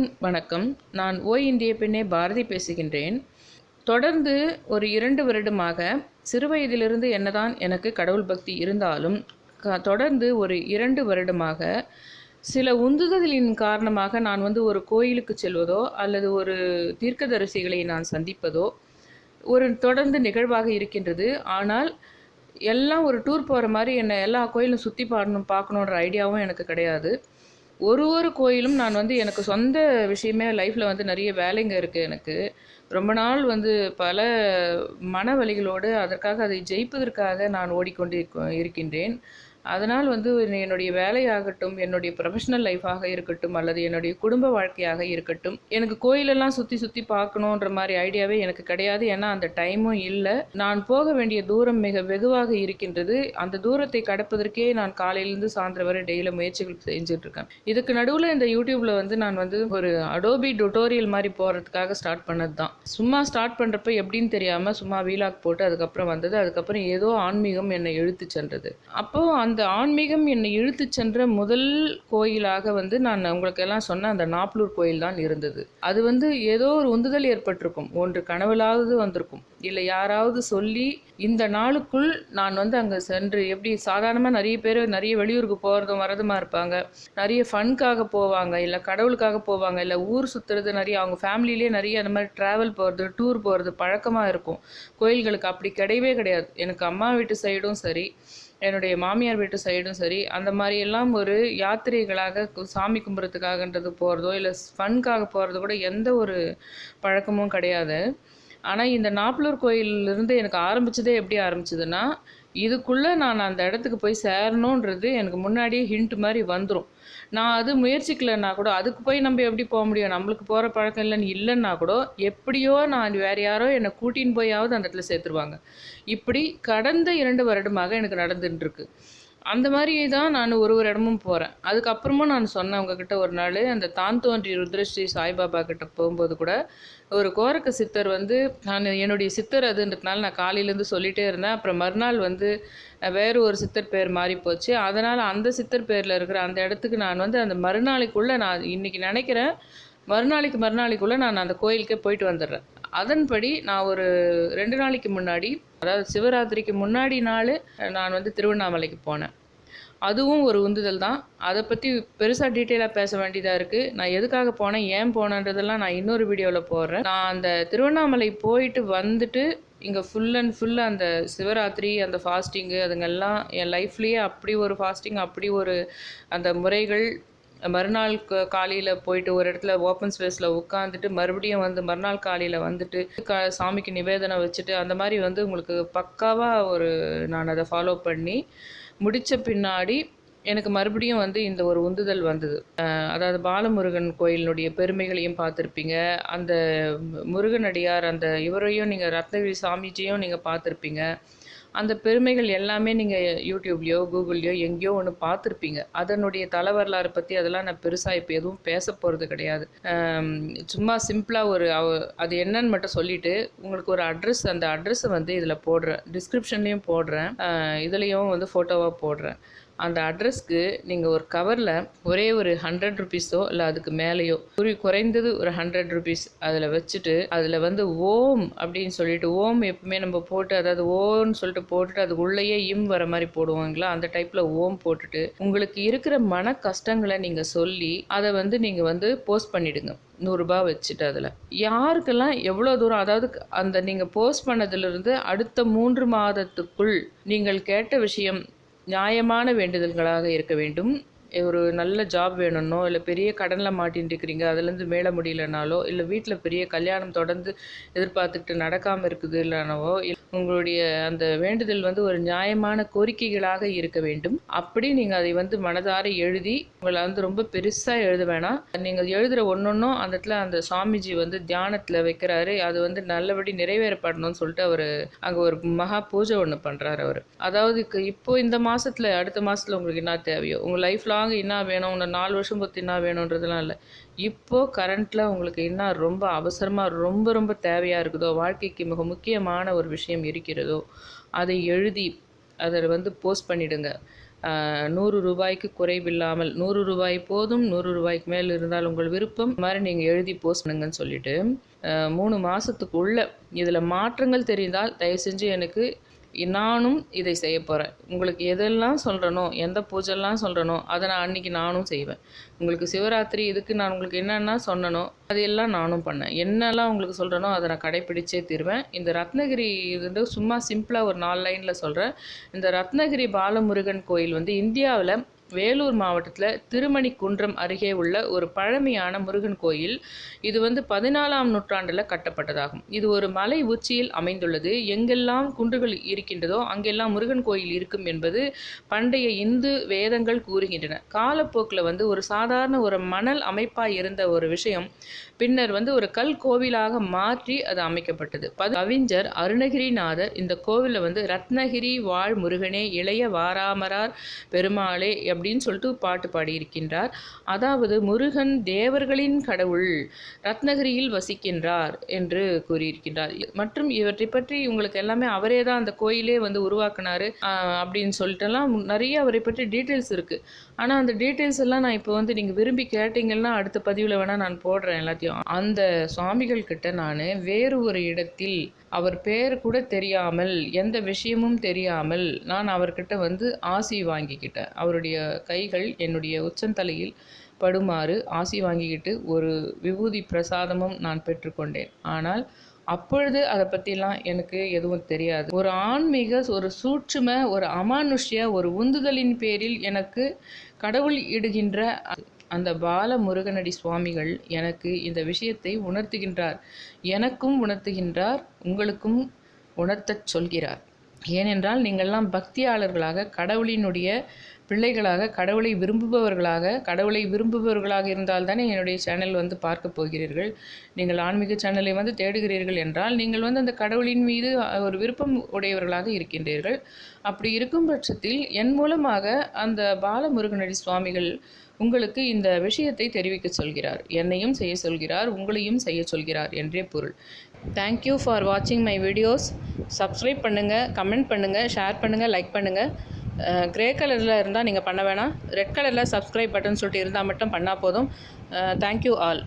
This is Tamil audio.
எல்லோருக்கும் வணக்கம். நான் இந்தியப்பெண்ணே பாரதி பேசுகின்றேன். தொடர்ந்து ஒரு 2 வருடமாக சிறுவயதிலிருந்து என்னதான் எனக்கு கடவுள் பக்தி இருந்தாலும் தொடர்ந்து ஒரு 2 வருடமாக சில உந்துதலின் காரணமாக நான் ஒரு கோயிலுக்கு செல்வதோ அல்லது ஒரு தீர்க்கதரிசிகளை நான் சந்திப்பதோ ஒரு தொடர்ந்து நிகழ்வாக இருக்கின்றது. ஆனால் எல்லாம் ஒரு டூர் போகிற மாதிரி என்னை எல்லா கோயிலும் சுற்றி பார்க்கணுன்ற ஐடியாவும் எனக்கு கிடையாது. ஒரு கோயிலும் நான் எனக்கு சொந்த விஷயமே லைஃப்பில் நிறைய வேலைங்க இருக்குது. எனக்கு ரொம்ப நாள் பல மன வலிகளோடு அதற்காக அதை ஜெயிப்பதற்காக நான் ஓடிக்கொண்டு இருக்கின்றேன். அதனால் என்னுடைய வேலையாகட்டும், என்னுடைய ப்ரொஃபஷனல் லைஃபாக இருக்கட்டும், அல்லது என்னுடைய குடும்ப வாழ்க்கையாக இருக்கட்டும், எனக்கு கோயிலெல்லாம் சுற்றி பார்க்கணுன்ற மாதிரி ஐடியாவே எனக்கு கிடையாது. ஏன்னா அந்த டைமும் இல்லை. நான் போக வேண்டிய தூரம் மிக வெகுவாக இருக்கின்றது. அந்த தூரத்தை கடப்பதற்கே நான் காலையிலேருந்து சாயந்தரம் வரை டெய்லியும் முயற்சிகள் செஞ்சுட்ருக்கேன். இதுக்கு நடுவில் இந்த யூடியூப்பில் நான் ஒரு அடோபி டுட்டோரியல் மாதிரி போகிறதுக்காக ஸ்டார்ட் பண்ணது தான். சும்மா ஸ்டார்ட் பண்ணுறப்ப எப்படின்னு தெரியாமல் சும்மா வீலாக் போட்டு அதுக்கப்புறம் வந்தது. அதுக்கப்புறம் ஏதோ ஆன்மீகம் என்னை இழுத்து சென்றது. அப்போது அந்த ஆன்மீகம் என்னை இழுத்து சென்ற முதல் கோயிலாக நான் உங்களுக்கு எல்லாம் சொன்ன அந்த நாப்லூர் கோயில் தான் இருந்தது. அது ஏதோ ஒரு உந்துதல் ஏற்பட்டிருக்கும். ஒன்று கனவுலாவது வந்திருக்கும், இல்லை யாராவது சொல்லி இந்த நாளுக்குள் நான் அங்கே சென்று, எப்படி சாதாரணமாக நிறைய பேர் நிறைய வெளியூருக்கு போகிறதும் வரதுமா இருப்பாங்க, நிறைய ஃபன்காக போவாங்க, இல்லை கடவுளுக்காக போவாங்க, இல்லை ஊர் சுற்றுறது, நிறைய அவங்க ஃபேமிலியிலே நிறைய அந்த மாதிரி ட்ராவல் போகிறது, டூர் போகிறது பழக்கமாக இருக்கும். கோயில்களுக்கு அப்படி கிடையவே கிடையாது. எனக்கு அம்மா வீட்டு சைடும் சரி, என்னுடைய மாமியார் வீட்டு சைடும் சரி, அந்த மாதிரியெல்லாம் ஒரு யாத்திரைகளாக சாமி கும்பிட்றதுக்காகன்றது போகிறதோ இல்லை ஃபன்காக போகிறதோ கூட எந்த ஒரு பழக்கமும் கிடையாது. ஆனால் இந்த நாப்லூர் கோயிலிருந்து எனக்கு ஆரம்பித்ததே எப்படி ஆரம்பிச்சதுன்னா, இதுக்குள்ளே நான் அந்த இடத்துக்கு போய் சேரணுன்றது எனக்கு முன்னாடியே ஹிண்ட் மாதிரி வந்துடும். நான் அது முயற்சிக்கலைன்னா கூட, அதுக்கு போய் நம்ம எப்படி போக முடியும், நம்மளுக்கு போகிற பழக்கம் இல்லைன்னா கூட எப்படியோ நான் வேறு யாரோ என்னை கூட்டின்னு போயாவது அந்த இடத்துல சேர்த்துருவாங்க. இப்படி கடந்த 2 வருடமாக எனக்கு நடந்துட்டுருக்கு. அந்த மாதிரி தான் நான் ஒரு இடமும் போகிறேன். அதுக்கப்புறமும் நான் சொன்னேன் உங்ககிட்ட ஒரு நாள், அந்த தான் தோன்றி ருத்ரஸ்ரீ சாய்பாபா கிட்ட போகும்போது கூட ஒரு கோரக்க சித்தர் நான் என்னுடைய சித்தர் அதுன்றதுனால நான் காலையிலேருந்து சொல்லிகிட்டே இருந்தேன். அப்புறம் மறுநாள் வேறு ஒரு சித்தர் பேர் மாறி போச்சு. அதனால் அந்த சித்தர் பேரில் இருக்கிற அந்த இடத்துக்கு நான் அந்த மறுநாளைக்குள்ளே, நான் இன்றைக்கி நினைக்கிறேன் மறுநாளைக்குள்ளே நான் அந்த கோயிலுக்கே போயிட்டு வந்துடுறேன். அதன்படி நான் ஒரு 2 நாளைக்கு முன்னாடி, அதாவது சிவராத்திரிக்கு முன்னாடி நாள் நான் திருவண்ணாமலைக்கு போனேன். அதுவும் ஒரு உந்துதல் தான். அதை பற்றி பெருசாக டீட்டெயிலாக பேச வேண்டியதாக இருக்குது. நான் எதுக்காக போனேன், ஏன் போனேன்றதெல்லாம் நான் இன்னொரு வீடியோவில் போடுறேன். நான் அந்த திருவண்ணாமலை போயிட்டு வந்துட்டு இங்கே ஃபுல் அண்ட் ஃபுல் அந்த சிவராத்திரி, அந்த ஃபாஸ்டிங்கு, அதுங்கெல்லாம் என் லைஃப்லேயே அப்படி ஒரு ஃபாஸ்டிங், அப்படி ஒரு அந்த முறைகள். மறுநாள் காலையில் போயிட்டு ஒரு இடத்துல ஓப்பன் ஸ்பேஸில் உட்காந்துட்டு மறுபடியும் மறுநாள் காலையில் வந்துட்டு சாமிக்கு நிவேதனம் வச்சுட்டு அந்த மாதிரி உங்களுக்கு பக்காவாக நான் அதை ஃபாலோ பண்ணி முடித்த பின்னாடி எனக்கு மறுபடியும் இந்த ஒரு உந்துதல் வந்தது. அதாவது பாலமுருகன் கோயிலினுடைய பெருமைகளையும் பார்த்துருப்பீங்க. அந்த முருகனடியார் அந்த இவரையும் நீங்கள் ரத்னகிரி சாமிஜியும் நீங்கள் பார்த்துருப்பீங்க. அந்த பெருமைகள் எல்லாமே நீங்கள் யூடியூப்லேயோ கூகுள்லேயோ எங்கேயோ ஒன்று பார்த்துருப்பீங்க. அதனுடைய தல வரலாறு பற்றி அதெல்லாம் நான் பெருசாக இப்போ எதுவும் பேச போகிறது கிடையாது. சும்மா சிம்பிளாக அது என்னன்னு மட்டும் சொல்லிவிட்டு உங்களுக்கு ஒரு அட்ரஸ், அந்த அட்ரஸை இதில் போடுறேன், டிஸ்கிரிப்ஷன்லேயும் போடுறேன், இதுலேயும் ஃபோட்டோவாக போடுறேன். அந்த அட்ரஸ்க்கு நீங்கள் ஒரு கவரில் ஒரே ஒரு 100 ருபீஸோ இல்லை அதுக்கு மேலேயோ, குறைந்தது ஒரு 100 ருபீஸ் அதில் வச்சுட்டு, அதில் ஓம் அப்படின்னு சொல்லிட்டு, ஓம் எப்பவுமே நம்ம போட்டு, அதாவது ஓன்னு சொல்லிட்டு போட்டுட்டு அது உள்ளேயே இம் வர மாதிரி போடுவாங்களா, அந்த டைப்பில் ஓம் போட்டுட்டு உங்களுக்கு இருக்கிற மன கஷ்டங்களை நீங்கள் சொல்லி அதை நீங்கள் போஸ்ட் பண்ணிவிடுங்க. 100 ரூபாய் வச்சுட்டு அதில் யாருக்கெல்லாம் எவ்வளோ தூரம், அதாவது அந்த நீங்கள் போஸ்ட் பண்ணதிலிருந்து அடுத்த 3 மாதத்துக்குள் நீங்கள் கேட்ட விஷயம் நியாயமான வேண்டுதல்களாக இருக்க வேண்டும். ஒரு நல்ல ஜாப் வேணும்னோ, இல்லை பெரிய கடனில் மாட்டின்னு இருக்கிறீங்க, அதுலேருந்து மேலே முடியலனாலோ, இல்லை வீட்டில் பெரிய கல்யாணம் தொடர்ந்து எதிர்பார்த்துக்கிட்டு நடக்காமல் இருக்குது இல்லைனாவோ, உங்களுடைய அந்த வேண்டுதல் ஒரு நியாயமான கோரிக்கைகளாக இருக்க வேண்டும். அப்படி நீங்கள் அதை மனதார எழுதி, உங்களை ரொம்ப பெருசாக எழுத வேணாம். நீங்கள் எழுதுகிற ஒன்றொன்றும் அந்த இடத்துல அந்த சாமிஜி தியானத்தில் வைக்கிறாரு. அது நல்லபடி நிறைவேறப்படணும்னு சொல்லிட்டு அவர் அங்கே ஒரு மகா பூஜை ஒன்று பண்ணுறாரு அவர். அதாவது இப்போ இந்த மாதத்தில், அடுத்த மாதத்தில் உங்களுக்கு என்ன தேவையோ, உங்கள் லைஃப் லாங் என்ன வேணும், இன்னும் 4 வருஷம் பொறுத்து என்ன வேணுன்றதுலாம் இல்லை. இப்போது கரண்ட்டில் உங்களுக்கு என்ன ரொம்ப அவசரமாக ரொம்ப ரொம்ப தேவையாக இருக்குதோ, வாழ்க்கைக்கு மிக முக்கியமான ஒரு விஷயம் இருக்கிறதோ, அதை எழுதி அதை போஸ்ட் பண்ணிவிடுங்க. ரூ. 100 குறைவில்லாமல் 100 ரூபாய் போதும், 100 ரூபாய்க்கு மேல் இருந்தால் உங்கள் விருப்பம், இந்த மாதிரி நீங்கள் எழுதி போஸ்ட் பண்ணுங்கன்னு சொல்லிட்டு 3 மாதத்துக்குள்ளே இதில் மாற்றங்கள் தெரிந்தால் தயவு செஞ்சு எனக்கு, நானும் இதை செய்ய போகிறேன். உங்களுக்கு எதெல்லாம் சொல்கிறனோ, எந்த பூஜைலாம் சொல்கிறனோ அதை நான் அன்றைக்கி நானும் செய்வேன். உங்களுக்கு சிவராத்திரி இதுக்கு நான் உங்களுக்கு என்னென்ன சொன்னனோ அதையெல்லாம் நானும் பண்ணேன். என்னெல்லாம் உங்களுக்கு சொல்கிறனோ அதை நான் கடைப்பிடிச்சே தீர்வேன். இந்த ரத்னகிரி இது சும்மா சிம்பிளாக ஒரு 4 லைனில் சொல்கிறேன். இந்த ரத்னகிரி பாலமுருகன் கோயில் வந்து இந்தியாவில் வேலூர் மாவட்டத்தில் திருமணிக்குன்றம் அருகே உள்ள ஒரு பழமையான முருகன் கோயில். இது வந்து 14ஆம் நூற்றாண்டில் கட்டப்பட்டதாகும். இது ஒரு மலை உச்சியில் அமைந்துள்ளது. எங்கெல்லாம் குன்றுகள் இருக்கின்றதோ அங்கெல்லாம் முருகன் கோயில் இருக்கும் என்பது பண்டைய இந்து வேதங்கள் கூறுகின்றன. காலப்போக்கில் வந்து ஒரு சாதாரண ஒரு மணல் அமைப்பாக இருந்த ஒரு விஷயம் பின்னர் வந்து ஒரு கல் கோவிலாக மாற்றி அது அமைக்கப்பட்டது. கவிஞர் அருணகிரிநாதர் இந்த கோவிலில் வந்து ரத்னகிரி வாழ் முருகனே இளைய வாராமரார் பெருமாளே அப்படின்னு சொல்லிட்டு பாட்டு பாடியிருக்கின்றார். அதாவது முருகன் தேவர்களின் கடவுள், ரத்னகிரியில் வசிக்கின்றார் என்று கூறியிருக்கின்றார். மற்றும் இவற்றை பற்றி உங்களுக்கு எல்லாமே அவரே தான் அந்த கோயிலே வந்து உருவாக்குனாரு அப்படின்னு சொல்லிட்டுலாம் நிறைய அவரை பற்றி டீட்டெயில்ஸ் இருக்குது. ஆனால் அந்த டீட்டெயில்ஸ் எல்லாம் நான் இப்போ வந்து நீங்கள் விரும்பி கேட்டிங்கன்னா அடுத்த பதிவில் வேணால் நான் போடுறேன் எல்லாத்தையும். அந்த சுவாமிகள் கிட்ட நான் வேறு ஒரு இடத்தில் அவர் பேர் கூட தெரியாமல், எந்த விஷயமும் தெரியாமல் நான் அவர்கிட்ட வந்து ஆசி வாங்கிக்கிட்டேன். அவருடைய கைகள் என்னுடைய உச்சந்தலையில் படுமாறு ஆசி வாங்கிக்கிட்டு ஒரு விபூதி பிரசாதமும் நான் பெற்றுக்கொண்டேன். ஆனால் அப்பொழுது அதை பற்றிலாம் எனக்கு எதுவும் தெரியாது. ஒரு ஆன்மீக, ஒரு சூட்சும, ஒரு அமானுஷ்ய, ஒரு உந்துதலின் பேரில் எனக்கு கடவுள் இடுகின்ற அந்த பாலமுருகனடி சுவாமிகள் எனக்கு இந்த விஷயத்தை உணர்த்துகின்றார். எனக்கும் உணர்த்துகின்றார், உங்களுக்கும் உணர்த்தச் சொல்கிறார். ஏனென்றால் நீங்கள்லாம் பக்தியாளர்களாக, கடவுளினுடைய பிள்ளைகளாக, கடவுளை விரும்புபவர்களாக இருந்தால் தானே என்னுடைய சேனல் வந்து பார்க்க போகிறீர்கள். நீங்கள் ஆன்மீக சேனலை வந்து தேடுகிறீர்கள் என்றால் நீங்கள் வந்து அந்த கடவுளின் மீது ஒரு விருப்பம் உடையவர்களாக இருக்கின்றீர்கள். அப்படி இருக்கும் பட்சத்தில் என் மூலமாக அந்த பாலமுருகனடி சுவாமிகள் உங்களுக்கு இந்த விஷயத்தை தெரிவிக்க சொல்கிறார். என்னையும் செய்ய சொல்கிறார், உங்களையும் செய்ய சொல்கிறார் என்றே பொருள். தேங்க்யூ ஃபார் வாட்சிங் மை வீடியோஸ். சப்ஸ்கிரைப் பண்ணுங்கள், கமெண்ட் பண்ணுங்கள், ஷேர் பண்ணுங்கள், லைக் பண்ணுங்கள். கிரே கலரில் இருந்தால் நீங்கள் பண்ண வேணாம். ரெட் கலரில் சப்ஸ்கிரைப் பட்டன் சொல்லிட்டு இருந்தால் மட்டும் பண்ணால் போதும். Thank you all.